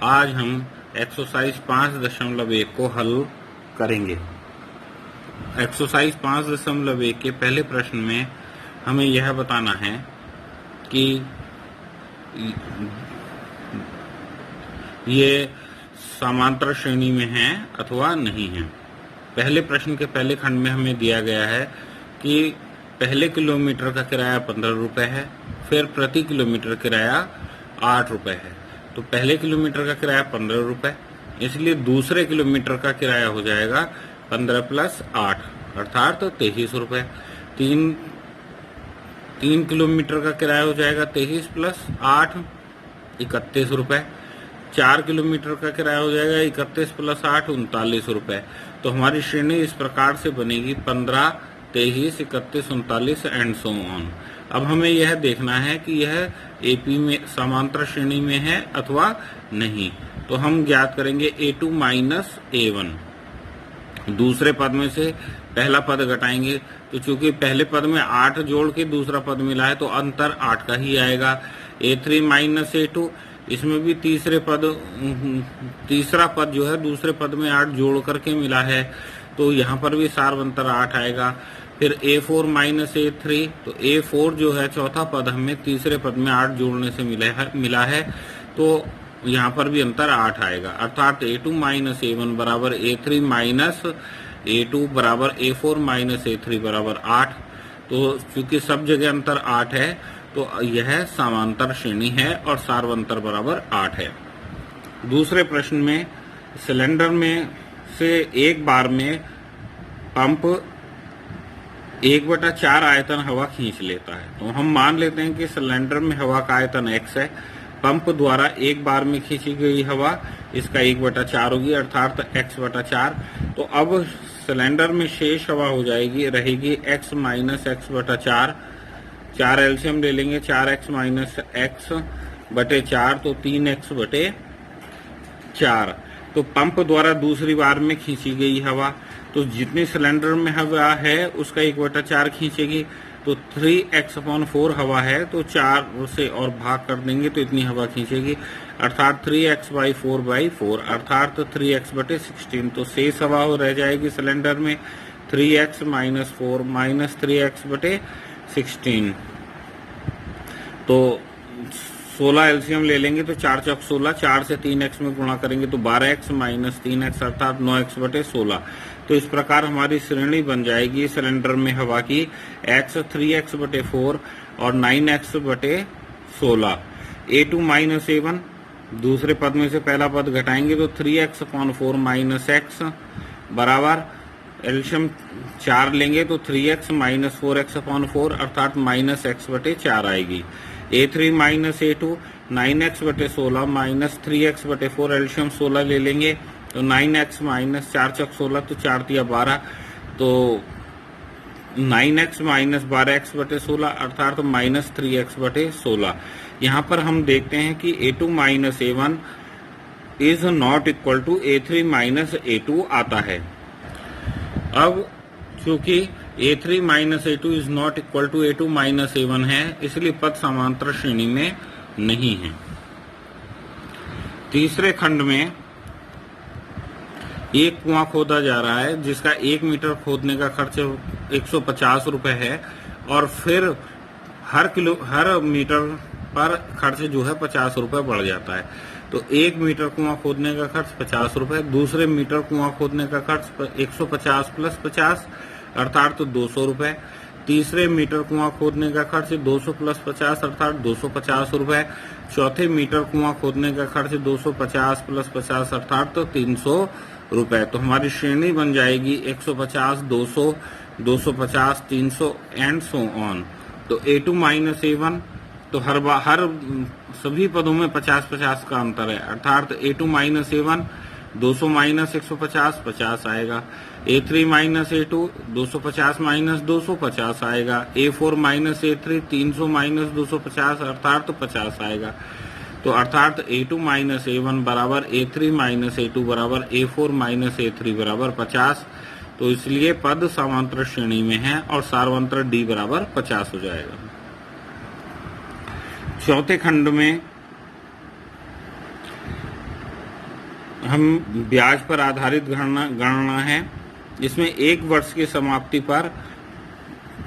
आज हम एक्सरसाइज 5.1 को हल करेंगे। एक्सरसाइज 5.1 के पहले प्रश्न में हमें यह बताना है कि ये समांतर श्रेणी में है अथवा नहीं है। पहले प्रश्न के पहले खंड में हमें दिया गया है कि पहले किलोमीटर का किराया 15 रुपए है, फिर प्रति किलोमीटर किराया 8 रुपए है। तो पहले किलोमीटर का किराया 15 रुपए, इसलिए दूसरे किलोमीटर का किराया हो जाएगा 15 + 8 अर्थात 23 रुपए। तीन किलोमीटर का किराया हो जाएगा 23 + 8 31 रुपए। 4 किलोमीटर का किराया हो जाएगा 31 + 8 39 रुपए। तो हमारी श्रेणी इस प्रकार से बनेगी 15, 23, 31, 39 एंड सो ऑन। अब हमें यह देखना है कि यह एपी में समांतर श्रेणी में है अथवा नहीं। तो हम ज्ञात करेंगे A2 - A1। दूसरे पद में से पहला पद घटाएंगे, तो चूंकि पहले पद में 8 जोड़ के दूसरा पद मिला है तो अंतर 8 का ही आएगा। A3 - A2, इसमें भी तीसरा पद जो है दूसरे पद में 8 जोड़ करके मिला है, तो यहाँ पर भी सार्वंतर 8 आएगा। फिर A4 - A3, तो A4 जो है चौथा पद हमें तीसरे पद में 8 जोड़ने से मिला है, तो यहाँ पर भी अंतर 8 आएगा। अर्थात A2 - A1 बराबर A3 - A2 बराबर A4 - A3 बराबर 8। तो चूंकि सब जगह अंतर 8 है तो यह समांतर श्रेणी है और सार्वंतर बराबर 8 है। दूसरे प्रश्न में सिलेंडर में से एक बार में पंप 1/4 आयतन हवा खींच लेता है। तो हम मान लेते हैं कि सिलेंडर में हवा का आयतन x है, पंप द्वारा एक बार में खींची गई हवा इसका 1/4 होगी अर्थात x/4। तो अब सिलेंडर में शेष हवा हो जाएगी रहेगी x - x/4। 4 एलसीएम ले लेंगे, 4x - x/4 तो 3x/4। तो पंप द्वारा दूसरी बार में खींची गई हवा, तो जितनी सिलेंडर में हवा है उसका 1/4 खींचेगी, तो 3x/4 हवा है तो 4 से और भाग कर देंगे तो इतनी हवा खींचेगी अर्थात 3x/4/4 अर्थात 3x/16। तो शेष हवा हो रह जाएगी सिलेंडर में 3x - 4 - 3x/16। तो 16 एलसीएम ले लेंगे तो 4 चौक 16, 4 से 3x में गुणा करेंगे तो 12x - 3x अर्थात 9x/16। तो इस प्रकार हमारी श्रेणी बन जाएगी सिलेंडर में हवा की x 3x/4 और 9x/16। A2 - A1, दूसरे पद में से पहला पद घटाएंगे तो 3x/4 - x बराबर एलसीएम 4 लेंगे तो 3x - 4x/4 अर्थात -x/4 आएगी। A3 - A2, 9x/16 - 3x/4 LCM 16 ले लेंगे तो 9x - 4 चौक 16 तो 4 तिया 12, तो 9x - 12x/16 अर्थात -3x/16। यहाँ पर हम देखते हैं कि A2 - A1 is not equal to A3 - A2 आता है। अब चूंकि A3 - A2 is not equal to A2 - A1 है, इसलिए पद समांतर श्रेणी में नहीं है। तीसरे खंड में एक कुआं खोदा जा रहा है जिसका 1 मीटर खोदने का खर्च 150 रुपए है और फिर हर मीटर पर खर्च जो है 50 रुपए बढ़ जाता है। तो 1 मीटर कुआं खोदने का खर्च 50 रुपए, दूसरे मीटर कुआं खोदने का खर्च 150 + 50 अर्थात 200 रुपए, तीसरे मीटर कुआं खोदने का खर्च 200 + 50 अर्थात 250 रुपए, चौथे मीटर कुआं खोदने का खर्च 250 + 50 अर्थात 300 रुपए। तो हमारी श्रेणी बन जाएगी 150, 200, 250, 300 एंड सो ऑन। तो A2 - A1, तो हर सभी पदों में 50-50 का अंतर है अर्थात A2 - A1 200 - 150 50 आएगा। A3 - A2 250 - 250 आएगा। A4 - A3 300 - 250 अर्थात 50 आएगा। तो अर्थात A2 - A1 बराबर A3 - A2 बराबर A4 - A3 बराबर 50। तो इसलिए पद समांतर श्रेणी में है और सार्वंतर D बराबर 50 हो जाएगा। चौथे खंड में हम ब्याज पर आधारित गणना है। इसमें एक वर्ष की समाप्ति पर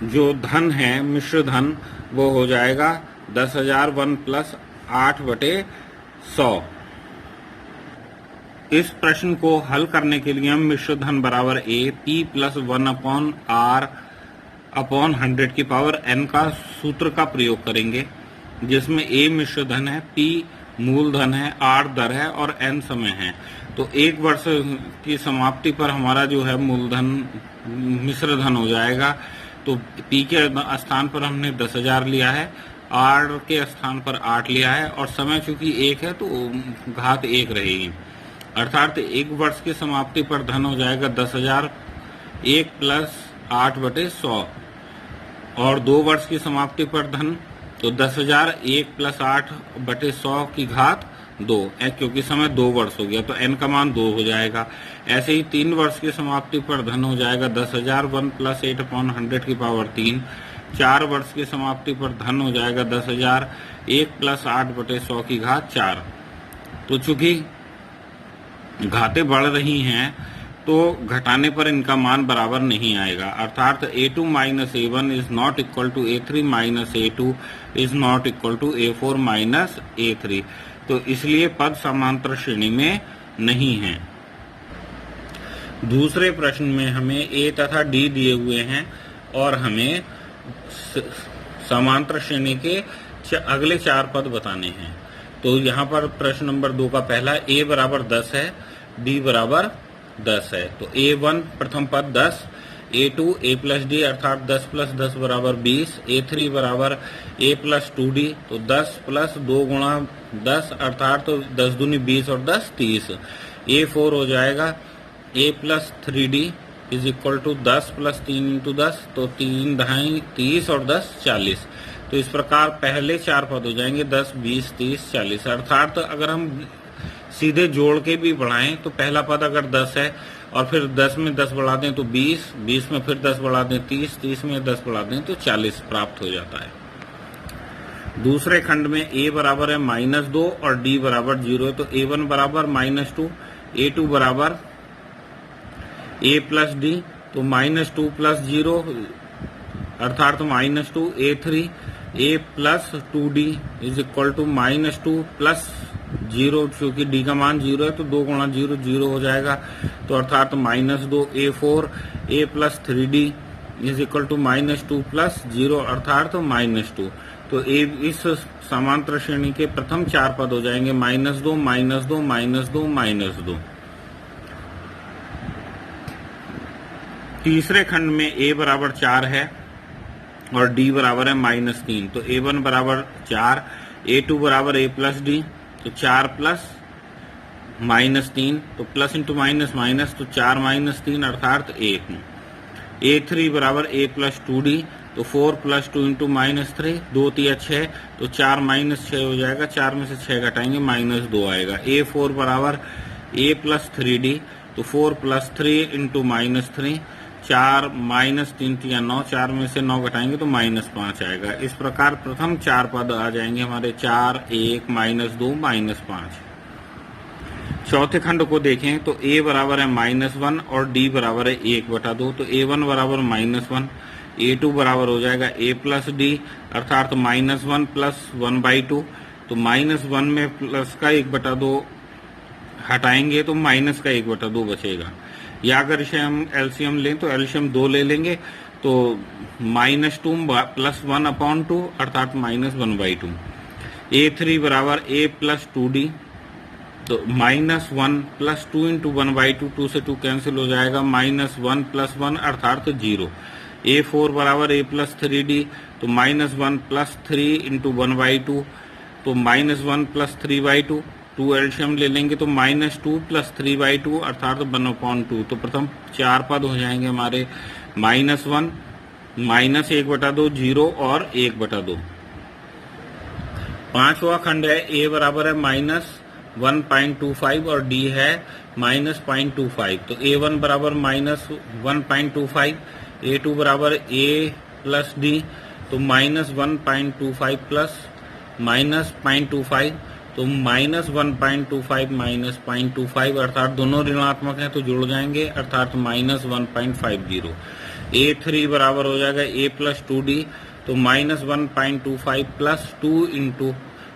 जो धन है, मिश्र धन, वो हो जाएगा 10,000 1 प्लस 8/100। इस प्रश्न को हल करने के लिए हम मिश्र धन बराबर A P प्लस 1/R/100 की पावर n का सूत्र का प्रयोग करेंगे, जिसमें A मिश्र धन है, P मूलधन है, R दर है और n समय है। तो एक वर्ष की समाप्ति पर हमारा जो है मूलधन मिश्र धन हो जाएगा। तो P के स्थान पर हमने 10,000 लिया है, R के स्थान पर 8 लिया है और समय चूंकि 1 है तो घात 1 रहेगी। अर्थात एक वर्ष की समाप्ति पर धन हो जाएगा 10,000 1 प्लस 8/100 और 2 वर्ष की समाप्ति पर धन तो 10,000 1 प्लस 8/100 की घात 2, क्योंकि समय 2 वर्ष हो गया तो n का मान 2 हो जाएगा। ऐसे ही 3 वर्ष की समाप्ति पर धन हो जाएगा 10,000 1 प्लस 8/100 की पावर 3। 4 वर्ष की समाप्ति पर धन हो जाएगा 10,000 1 प्लस 8/100 की घात 4। तो चूंकि घातें बढ़ रही हैं तो घटाने पर इनका मान बराबर नहीं आएगा। अर्थात A2 minus A1 is not equal to A3 minus A2 is not equal to A4 minus A3। तो इसलिए पद समांतर श्रेणी में नहीं है। दूसरे प्रश्न में हमें A तथा D दिए हुए हैं और हमें समांतर श्रेणी के अगले 4 पद बताने हैं। तो यहाँ पर प्रश्न नंबर 2 का पहला A बराबर 10 है, D बराबर 10 है। तो A1 प्रथम पद 10, A2 A प्लस D अर्थात 10 प्लस 10 बराबर 20, A3 बराबर A प्लस 2D तो 10 प्लस 2 गुणा 10 अर्थात तो 10 दूनी 20 और 10 30। A4 हो जाएगा A plus 3D is equal to 10 plus 3 into 10 तो 3 ढाई 30 और 10 40। तो इस प्रकार पहले 4 पद हो जाएंगे 10 20 30 40। अर्थात अगर हम सीधे जोड़ के भी बढ़ाएं तो पहला पद अगर 10 है और फिर 10 में 10 बढ़ा दें तो 20, 20 में फिर 10 बढ़ा दें 30, 30 में 10 बढ़ा दें तो 40 प्राप्त हो जाता है। दूसरे खंड में A बराबर है -2 और D बराबर 0 है। तो A1 बराबर -2, A2 बराबर A प्लस D तो -2 प्लस 0 अर्थात -2, A3 A plus 2D is equal to -2 plus 0, क्योंकि D का मान 0 है तो 2 गुणा 0 0 हो जाएगा। तो अर्थात -2 A4 A plus 3D is equal to -2 plus 0 अर्थात तो -2। तो इस समांतर श्रेणी के प्रथम 4 पद हो जाएंगे -2 -2 -2 -2। तीसरे खंड में A बराबर 4 है और D बराबर है -3। तो A1 बराबर 4, A2 बराबर A प्लस D तो 4 प्लस -3 तो प्लस इंटू माइनस माइनस तो 4 -3 अर्थात 1। A3 बराबर A प्लस 2D तो 4 प्लस 2 इंटू -3 2 3 6 तो 4 -6 हो जाएगा। 4 में से 6 घटाएंगे -2 आएगा। A4 बराबर A प्लस 3D तो 4 प्लस 3 इंटू -3 4 -3 3 9, 4 में से 9 घटाएंगे तो -5 आएगा। इस प्रकार प्रथम 4 पद आ जाएंगे हमारे 4 1 -2 -5। चौथे खंड को देखें तो A बराबर है -1 और D बराबर है 1/2। तो A1 बराबर -1, A2 बराबर हो जाएगा A प्लस D अर्थात -1 प्लस 1/2। तो -1 में प्लस का 1/2 हटाएंगे तो माइनस का 1/2 बचेगा। या अगर इसे हम एलसीएम लें तो एलसीएम 2 ले लेंगे तो -2 प्लस 1/2 अर्थात -1/2। A3 बराबर A प्लस 2D तो -1 प्लस 2 इंटू 1/2, 2 से 2 कैंसिल हो जाएगा, -1 प्लस 1 अर्थात 0। A4 बराबर A प्लस 3D तो -1 प्लस 3 इंटू 1/2 तो -1 प्लस 3/2। 2 एल्शियम ले लेंगे तो -2 प्लस 3/2 अर्थात 1/2। तो प्रथम 4 पद हो जाएंगे हमारे -1 -1/2 0 और 1/2। पांचवा खंड है A बराबर है -1.25 और D है -0.25। तो A1 बराबर -1.25, A2 बराबर A प्लस D तो -1.25 प्लस -0.25 तो -1.25 -0.25 अर्थात दोनों ऋणात्मक हैं तो जुड़ जाएंगे, अर्थात -1.50। A3 बराबर हो जाएगा A प्लस 2D, तो -1.25 प्लस 2 इंटू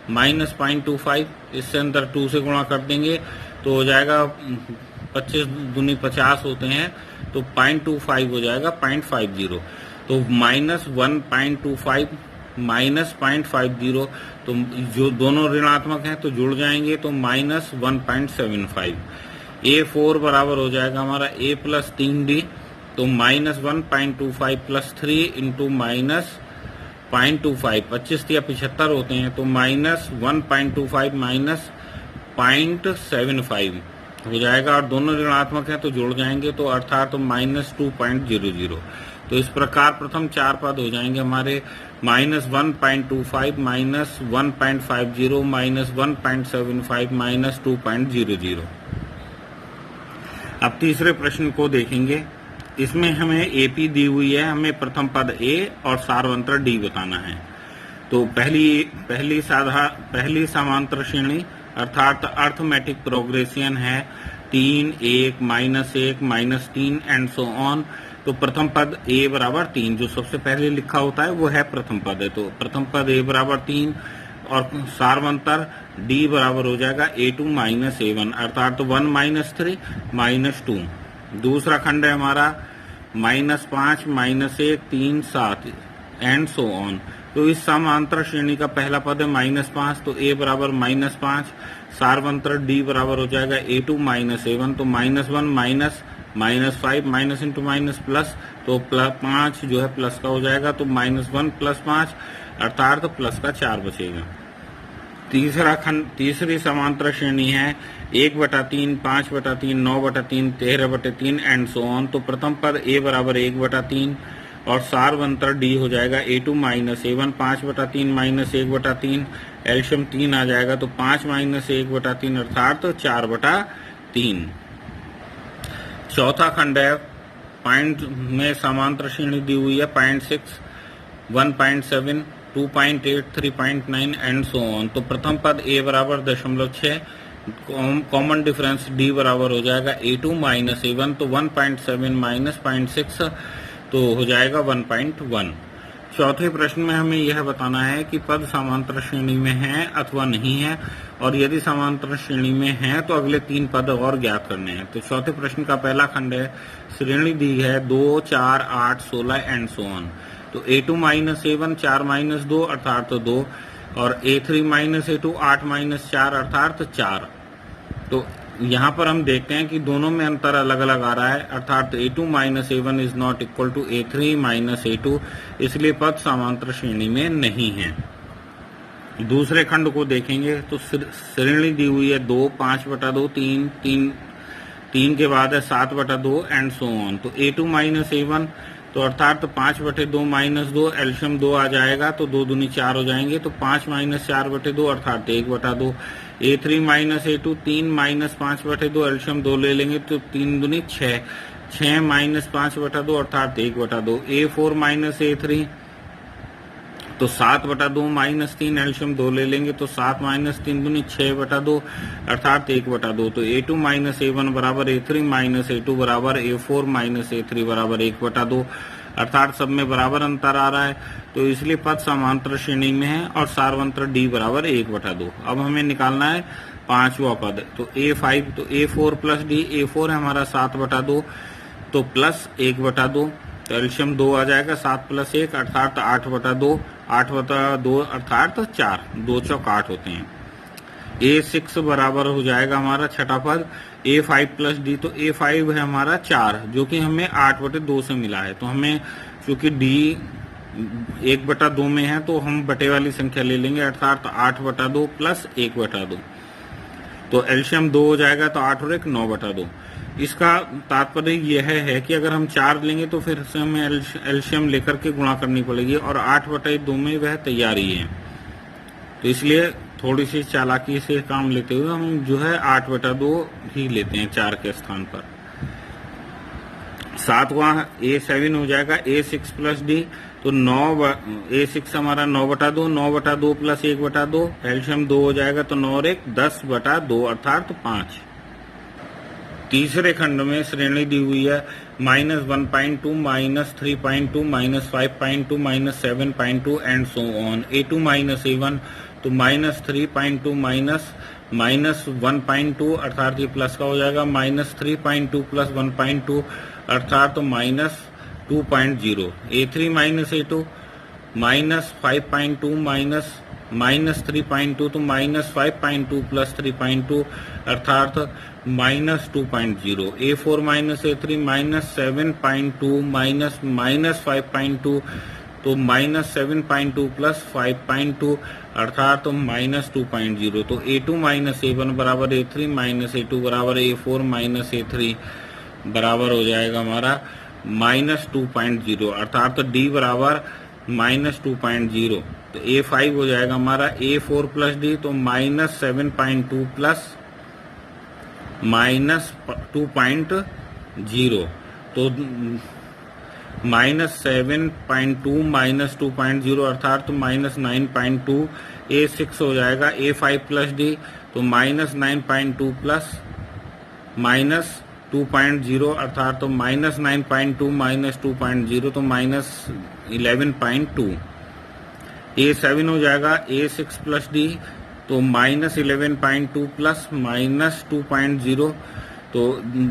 -0.25, इससे अंदर 2 से गुणा कर देंगे तो हो जाएगा 25 दूनी 50 होते हैं, तो 0.25 हो जाएगा 0.50। तो -1.25 -0.50, तो जो दोनों ऋणात्मक हैं तो जुड़ जाएंगे तो -1.75। A4 बराबर हो जाएगा हमारा A प्लस 3D, तो -1.25 प्लस 3 इंटू -0.25, 25 या 75 होते हैं, तो -1.25 -0.75 हो जाएगा, और दोनों ऋणात्मक हैं तो जुड़ जाएंगे तो अर्थात -2.00। तो इस प्रकार प्रथम 4 पद हो जाएंगे हमारे -1.25 -1.50 -1.75 -2.00। अब तीसरे प्रश्न को देखेंगे। इसमें हमें एपी दी हुई है, हमें प्रथम पद ए और सारवंतर डी बताना है। तो पहली समांतर श्रेणी अर्थात अर्थमेटिक प्रोग्रेशन है 3 1 -1 -3 एंड सो ऑन। तो प्रथम पद a बराबर 3 जो सबसे पहले लिखा होता है वो है प्रथम पद है, तो प्रथम पद a बराबर 3 और सारवंतर d बराबर हो जाएगा a2 -a1 अर्थात तो 1 -3 -2। दूसरा खंड है हमारा -5 -1 3 7 एंड सो ऑन। तो इस समांतर श्रेणी का पहला पद है -5, तो a बराबर -5, सारवंतर d बराबर हो जाएगा a2 -a1, तो -1 -5 माइनस इंटू माइनस प्लस, तो +5 जो है प्लस का हो जाएगा, तो -1 + 5 अर्थात प्लस का 4 बचेगा। तीसरा खंड तीसरी समांतर श्रेणी है 1/3 5/3 9/3 13/3 एंड सो ऑन। तो प्रथम पद a बराबर 1/3 और सारवंतर d हो जाएगा a2 -a1 5/3 -1/3 एल्शियम 3 आ जाएगा, तो 5 -1/3 अर्थात 4/3। चौथा खंड है पॉइंट में समांतर श्रेणी दी हुई है 0.6 1.7 2.8 3.9 एंड सो ऑन। तो प्रथम पद a बराबर 0.6, कॉमन डिफरेंस d बराबर हो जाएगा a2 -a1, तो 1.7 -0.6 तो हो जाएगा 1.1। चौथे प्रश्न में हमें यह बताना है कि पद समांतर श्रेणी में है अथवा नहीं है, और यदि समांतर श्रेणी में है तो अगले 3 पद और ज्ञात करने हैं। तो चौथे प्रश्न का पहला खंड है श्रेणी दी है 2 4 8 16 एंड सो ऑन। तो a2 -a1 4 -2 अर्थात 2 और a3 -a2 8 -4 अर्थात 4। तो यहाँ पर हम देखते हैं कि दोनों में अंतर अलग अलग आ रहा है, अर्थात a2 -a1 is not equal to a3 -a2, इसलिए पद समांतर श्रेणी में नहीं है। दूसरे खंड को देखेंगे तो श्रेणी दी हुई है 2 5/2 3 के बाद है 7/2 एंड सो ऑन। तो a2 -a1 तो अर्थात 5/2 -2 एल्शियम 2 आ जाएगा, तो 2 दूनी 4 हो जाएंगे, तो 5 -4/2 अर्थात 1/2। a3 -a2 3 -5/2 एल्शियम 2 ले लेंगे, तो 3 दूनी 6 6 -5/2 अर्थात 1/2। a4 -a3 तो 7/2 -3 एल्शियम 2 ले लेंगे, तो 7 -3 दूनी 6/2 अर्थात 1/2। तो a2 -a1 बराबर a3 -a2 बराबर a4 -a3 बराबर 1/2 अर्थात सब में बराबर अंतर आ रहा है, तो इसलिए पद समांतर श्रेणी में है और सारवंतर d बराबर 1/2। अब हमें निकालना है पांचवा पद, तो a5 तो a4 प्लस d, a4 है हमारा 7/2 तो प्लस 1/2, तो एल्शियम 2 आ जाएगा, 7 + 1 अर्थात 8/2 8/2 अर्थात 4 2 चौक 8 होते हैं। a6 बराबर हो जाएगा हमारा छठा पद a5 प्लस d, तो a5 है हमारा 4 जो कि हमें 8/2 से मिला है, तो हमें चूंकि d 1/2 में है तो हम बटे वाली संख्या ले लेंगे, अर्थात 8/2 प्लस 1/2, तो एल्शियम 2 हो जाएगा, तो 8 और 1 9/2। इसका तात्पर्य यह है कि अगर हम 4 लेंगे तो फिर से हमें एल्शियम लेकर के गुणा करनी पड़ेगी, और 8/2 में वह तैयार ही है, तो इसलिए थोड़ी सी चालाकी से काम लेते हुए हम जो है 8/2 ही लेते हैं 4 के स्थान पर। सातवां a7 हो जाएगा a6 प्लस d, तो A6 हमारा 9/2, 9/2 प्लस 1/2, एल्शियम 2 हो जाएगा, तो 9 और 1 10/2 अर्थात 5। तीसरे खंड में श्रेणी दी हुई है -1.2, -3.2, -5.2, -7.2 and so on. A2 A1, तो -3.2 -1.2 अर्थात ये प्लस का हो जाएगा, -3.2 प्लस 1.2 अर्थात -2.0। A3 A2 -5.2 -3.2, तो -5.2 प्लस 3.2 अर्थात -2.0। A4 A3 -7.2 -5.2, तो -7.2 प्लस 5.2 अर्थात -2.0। तो A2 A1 बराबर A3 A2 बराबर A4 A3 बराबर हो जाएगा हमारा -2.0 अर्थात D बराबर -2.0। तो A5 हो जाएगा हमारा A4 प्लस D, तो -7.2 प्लस -2.0, तो -7.2 -2.0 अर्थात -9.2। A6 हो जाएगा A5 प्लस D, तो -9.2 प्लस -2.0 अर्थात -9.2 -2.0, तो -11.2। A7 हो जाएगा A6 प्लस D, तो -11.2 प्लस -2.0, तो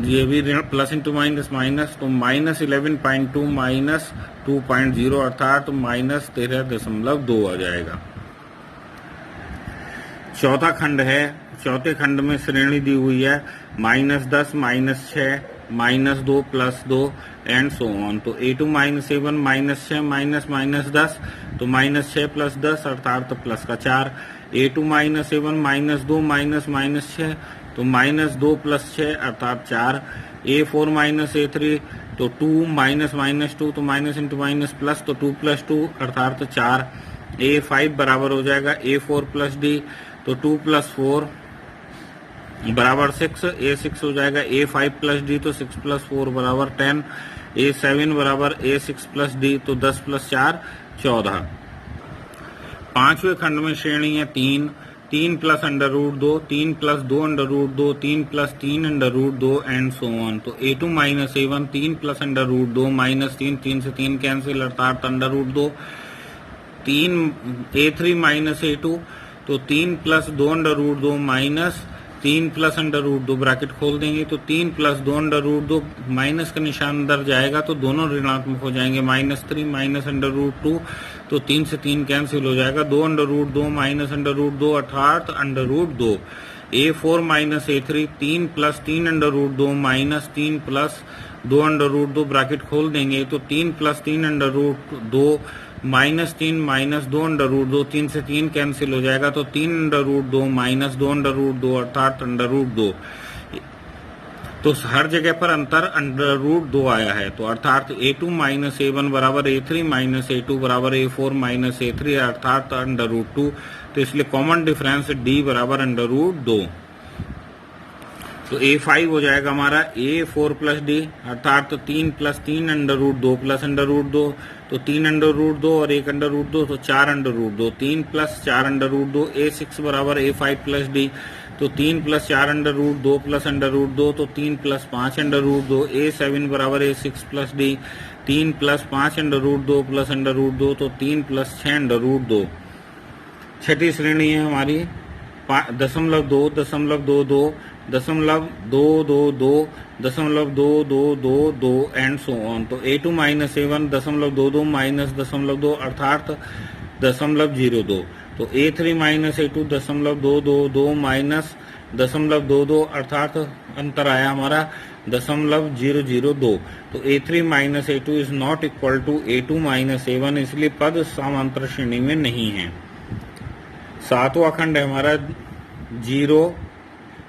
ये भी प्लस इंटू माइनस माइनस, तो -11.2 -2.0 अर्थात -13.2 आ जाएगा। चौथा खंड है, चौथे खंड में श्रेणी दी हुई है -10, -6, -2 प्लस 2 एंड सो ऑन। तो A2 A1 -6 -10, तो -6 प्लस 10 अर्थात प्लस का 4। A2 A1 -2 -6, तो -2 प्लस 6 अर्थात 4। A4 A3, तो 2 -2, तो माइनस इंटू माइनस प्लस, तो 2 प्लस 2 अर्थात 4। A5 बराबर हो जाएगा A4 प्लस D, तो 2 प्लस 4 बराबर 6। A6 हो जाएगा A5 प्लस D, तो 6 प्लस 4 बराबर 10। A7 बराबर A6 प्लस D, तो 10 प्लस 4 14। पांचवें खंड में श्रेणी है 3, 3 plus √2, 3 plus 2 √2, 3 plus 3 √2 and so on. तो A2 A1 3 प्लस √2 -3, 3 से 3 कैंसिल अर्थात √2। 3 A3 A2, तो 3 प्लस 2 √2 माइनस 3 प्लस √2 ब्रैकेट खोल देंगे, तो 3 प्लस 2 √2 माइनस का निशान अंदर जाएगा, तो दोनों ऋणात्मक हो जाएंगे, -3 -√2, तो 3 से 3 कैंसिल हो जाएगा, 2 √2 माइनस √2 अर्थात √2। A4 A3 3 plus 3 √2 minus 3 plus 2 √2 bracket खोल देंगे, तो 3 प्लस 3 √2 -3 माइनस 2 √2, 3 से 3 कैंसिल हो जाएगा, तो 3 √2 माइनस 2 √2 अर्थात √2। तो हर जगह पर अंतर √2 आया है, तो अर्थात A2 A1 बराबर A3 A2 बराबर A4 A3 अर्थात √2। तो इसलिए कॉमन डिफरेंस D बराबर √2। तो A5 हो जाएगा हमारा A4 प्लस D अर्थात 3 प्लस 3 √2 प्लस √2, तो 3 √2 और 1 √2, तो 4 √2, 3 प्लस 4 √2। A6 बराबर A5 प्लस D, तो 3 प्लस 4 √2 प्लस √2, तो 3 प्लस 5 √2। A7 बराबर A6 plus D, 3 plus 5 √2 plus √2, तो 3 प्लस 6 √2। छठी श्रेणी है हमारी 0.2, 0.22, 0.222, 0.2222 एंड सो ऑन। तो A2 A1 0.22 माइनस 0.2 अर्थात 0.02। तो A3 A2 0.222 माइनस 0.22 अर्थात अंतर आया हमारा 0.002। तो A3 A2 is not equal to A2 A1, इसलिए पद समांतर श्रेणी में नहीं है। सातवां खंड है हमारा 0,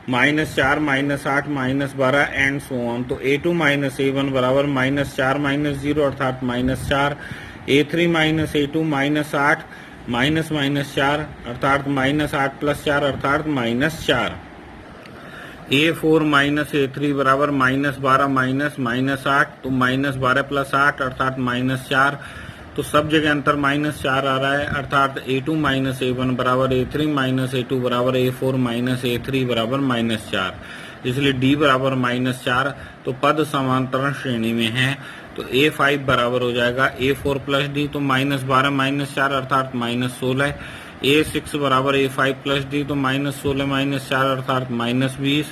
-4 -8 -12 एंड सो ऑन। तो A2 A1 बराबर -4 -0 अर्थात -4। A3 A2 -8 -4 अर्थात -8 प्लस 4 अर्थात -4। A4 A3 बराबर -12 -8, तो -12 प्लस 8 अर्थात -4। तो सब जगह अंतर -4 आ रहा है, अर्थात A2 माइनस A1 बराबर A3 माइनस A2 बराबर A4 माइनस A3 बराबर -4, इसलिए D बराबर -4। तो पद समांतरण श्रेणी में है, तो A5 बराबर हो जाएगा A4 प्लस D, तो -12 -4 अर्थात -16। A6 बराबर A5 प्लस D, तो -16 -4 अर्थात -20।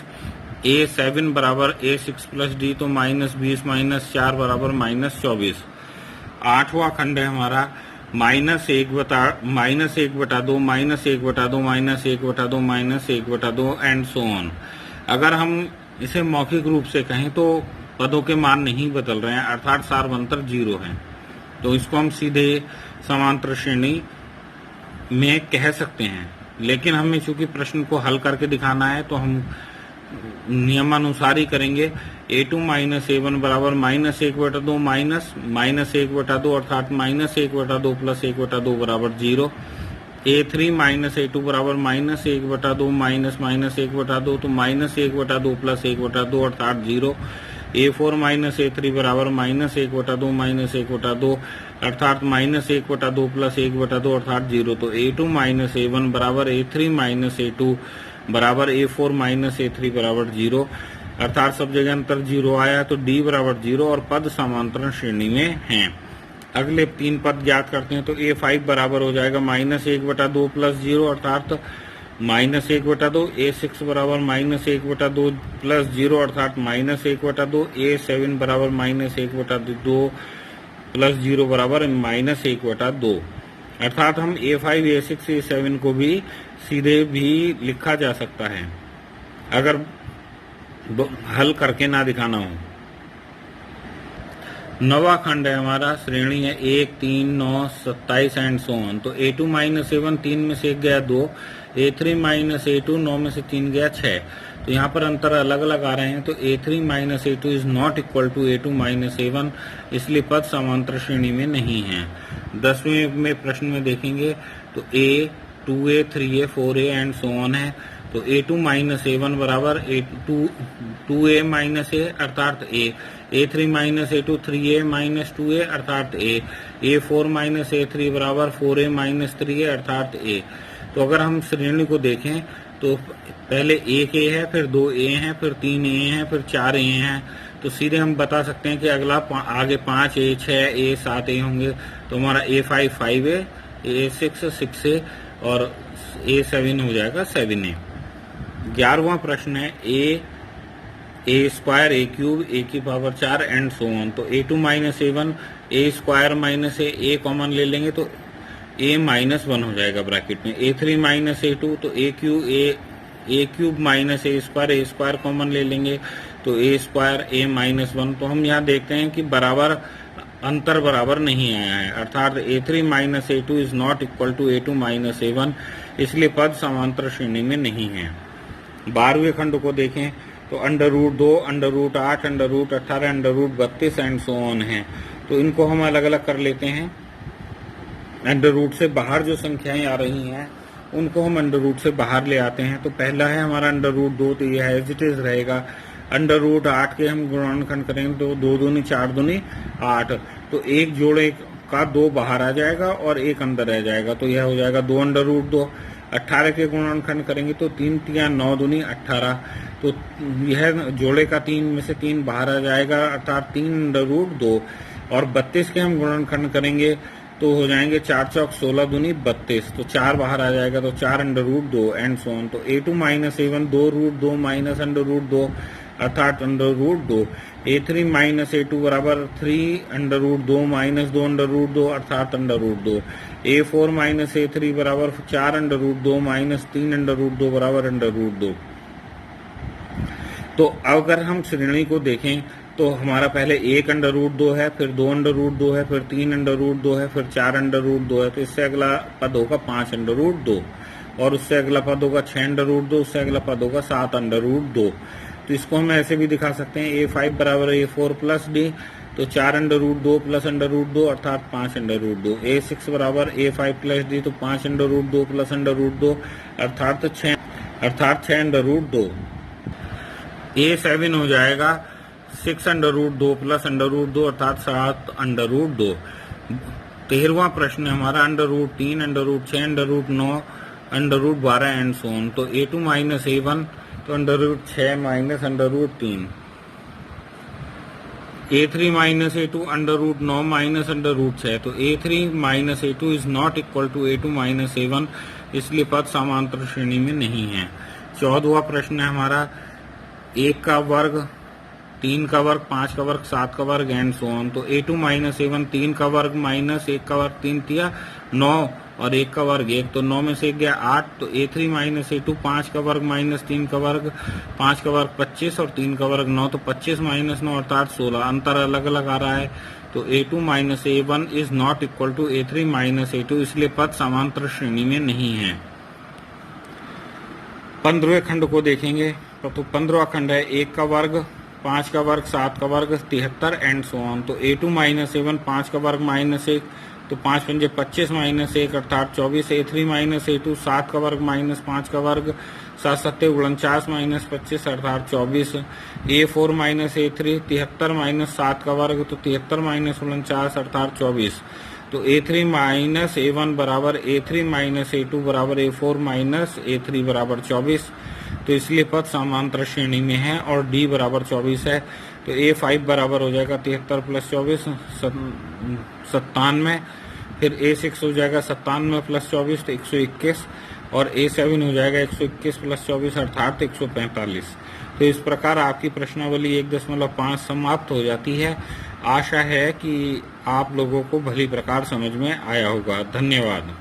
A7 बराबर A6 प्लस D, तो -20 -4 बराबर -24। आठवां खंड है हमारा -1 बटा 2 -1 बटा 2 -1 बटा 2 एंड सो ऑन। अगर हम इसे मौखिक रूप से कहें तो पदों के मान नहीं बदल रहे हैं, अर्थात सार्वंतर 0 है, तो इसको हम सीधे समांतर श्रेणी में कह सकते हैं। लेकिन हमें चूंकि प्रश्न को हल करके दिखाना है तो हम नियमानुसार ही करेंगे। A2 माइनस A1 बराबर -1 बटा 2 माइनस -1 बटा 2 अर्थात -1 बटा 2 प्लस 1 बटा 2 बराबर 0। A3 माइनस A2 बराबर -1 बटा 2 माइनस -1 बटा 2, तो -1 बटा 2 प्लस 1 बटा 2 अर्थात 0। A4 माइनस A3 बराबर -1 बटा 2 माइनस 1 बटा 2 अर्थात -1 बटा 2 प्लस 1 बटा 2 अर्थात 0। तो A2 माइनस A1 बराबर A3 माइनस A2 बराबर A4 माइनस A3 बराबर 0, अर्थात सब जगह अंतर 0 आया, तो D बराबर 0 और पद समांतरण श्रेणी में हैं। अगले 3 पद ज्ञात करते हैं, तो A5 बराबर हो जाएगा -1 बटा 2 प्लस 0 अर्थात -1 बटा 2। A6 बराबर -1 बटा 2 प्लस 0 अर्थात -1 बटा 2। A7 बराबर -1 बटा 2 प्लस 0 बराबर -1 बटा 2, अर्थात हम A5 A6 A7 को भी सीधे भी लिखा जा सकता है अगर हल करके ना दिखाना हो। नवा खंड है हमारा, श्रेणी है 1 3 9 27 एंड सो ऑन। तो A2 माइनस A1 3 में से 1 गया 2, A3 माइनस A2 9 में से 3 गया 6। तो यहाँ पर अंतर अलग अलग आ रहे हैं, तो A3 minus A2 is not equal to A2 minus A1, इसलिए पद समांतर श्रेणी में नहीं है। 10वें में प्रश्न में देखेंगे तो A 2A 3A 4A and so on है। तो A2 माइनस A1 बराबर A2 माइनस A अर्थात A, A3 minus A2 3A minus 2A अर्थात A, A4 माइनस A3 बराबर 4A माइनस 3A अर्थात A। तो अगर हम श्रेणी को देखें तो पहले 1A है, फिर 2A है, फिर 3A है, फिर 4A है, तो सीधे हम बता सकते हैं कि अगला आगे 5A 6A 7A होंगे। तो हमारा A5 5A, A6 6A और A7 हो जाएगा 7A। 11वां प्रश्न है A square A cube A की पावर 4 एंड सो ऑन। तो A2 minus A1 A square minus A common ले लेंगे तो A माइनस 1 हो जाएगा ब्रैकेट में। A3 माइनस A2 तो A cube minus A square common ले लेंगे तो A स्क्वायर A माइनस 1। तो हम यहाँ देखते हैं कि अंतर बराबर नहीं आया है, अर्थात A3 minus A2 is not equal to A2 minus A1, इसलिए पद समांतर श्रेणी में नहीं है। 12वें खंड को देखें तो √2, √8, √18, √32 एंड सो ऑन है। तो इनको हम अलग अलग कर लेते हैं। अंडर से बाहर जो संख्याएं आ रही हैं उनको हम अंडर से बाहर ले आते हैं। तो पहला है हमारा √2, तो यह एज इट इज रहेगा। √8 के हम गुणनखंड करेंगे तो 2 दूनी 4 दूनी 8, तो एक जोड़े का 2 बाहर आ जाएगा और एक अंदर रह जाएगा, तो यह हो जाएगा 2 √2। 18 के गुणनखंड करेंगे तो 3 3 9 दूनी 18, तो यह जोड़े का 3 में से 3 बाहर आ जाएगा, अर्थात 3 √2। और 32 के हम गुणनखंड करेंगे तो हो जाएंगे 4 चौक 16 दूनी 32, तो 4 बाहर आ जाएगा तो 4 √2 एंड सो ऑन। तो A2 माइनस A1 2 √2 माइनस √2 अर्थात √2। A3 माइनस A2 बराबर 3 √2 माइनस 2 √2 अर्थात √2। A4 माइनस A3 बराबर 4 √2 माइनस 3 √2 बराबर √2। तो अगर हम श्रेणी को देखें तो हमारा पहले 1 √2 है, फिर 2 √2 है, फिर 3 √2 है, फिर 4 √2 है, तो इससे अगला पद होगा 5 √2 और उससे अगला पद होगा 6 √2, उससे अगला पद होगा 7 √2। तो इसको हम ऐसे भी दिखा सकते हैं A5 बराबर A4 प्लस D, तो 4 √2 प्लस √2 अर्थात 5 √2। A6 बराबर A5 प्लस D, तो 5 √2 प्लस √2 अर्थात 6 √2। A7 हो जाएगा 6 √2 प्लस √2 अर्थात 7 √2। 13वां प्रश्न है हमारा √3, √6, √9, √12 एंड सो ऑन। तो A2 माइनस A1 तो √6 minus √3, A3 minus A2 √9 minus √6। तो A3 minus A2 is not equal to A2 minus A1, इसलिए पद समांतर श्रेणी में नहीं है। 14वां प्रश्न है हमारा 1 का वर्ग, 3 का वर्ग, 5 का वर्ग, 7 का वर्ग एंड सो ऑन। तो A2 माइनस A1 3 का वर्ग माइनस 1 का वर्ग 3 दिया 9 और 1 का वर्ग 1, तो 9 में से 1 गया 8। तो A3 माइनस A2 5 का वर्ग माइनस 3 का वर्ग, 5 का वर्ग 25 और 3 का वर्ग 9, तो 25 माइनस 9 अर्थात 16। अंतर अलग अलग आ रहा है, तो A2 minus A1 is not equal to A3 minus A2, इसलिए पद समांतर श्रेणी में नहीं है। 15वें खंड को देखेंगे तो 15वां खंड है 1 का वर्ग, 5 का वर्ग, 7 का वर्ग, 73 एंड सो ऑन। तो A2 माइनस A1 5 का वर्ग माइनस 1, तो 5 पंजे 25 माइनस 1 अर्थात 24। A3 माइनस A2 7 का वर्ग माइनस 5 का वर्ग, 7 सत्ते 49 माइनस 25 अर्थात 24। A4 माइनस A3 73 माइनस 7 का वर्ग, तो 73 माइनस 49 अर्थात 24। तो A3 माइनस A1 बराबर A3 माइनस A2 बराबर A4 माइनस A3 बराबर 24। तो इसलिए पद समांतर श्रेणी में है और D बराबर 24 है। तो A5 बराबर हो जाएगा 73 प्लस 24 97, फिर A6 हो जाएगा 97 प्लस 24 तो 121, और A7 हो जाएगा 121 प्लस 24 अर्थात 145। तो इस प्रकार आपकी प्रश्नावली 1.5 समाप्त हो जाती है। आशा है कि आप लोगों को भली प्रकार समझ में आया होगा। धन्यवाद।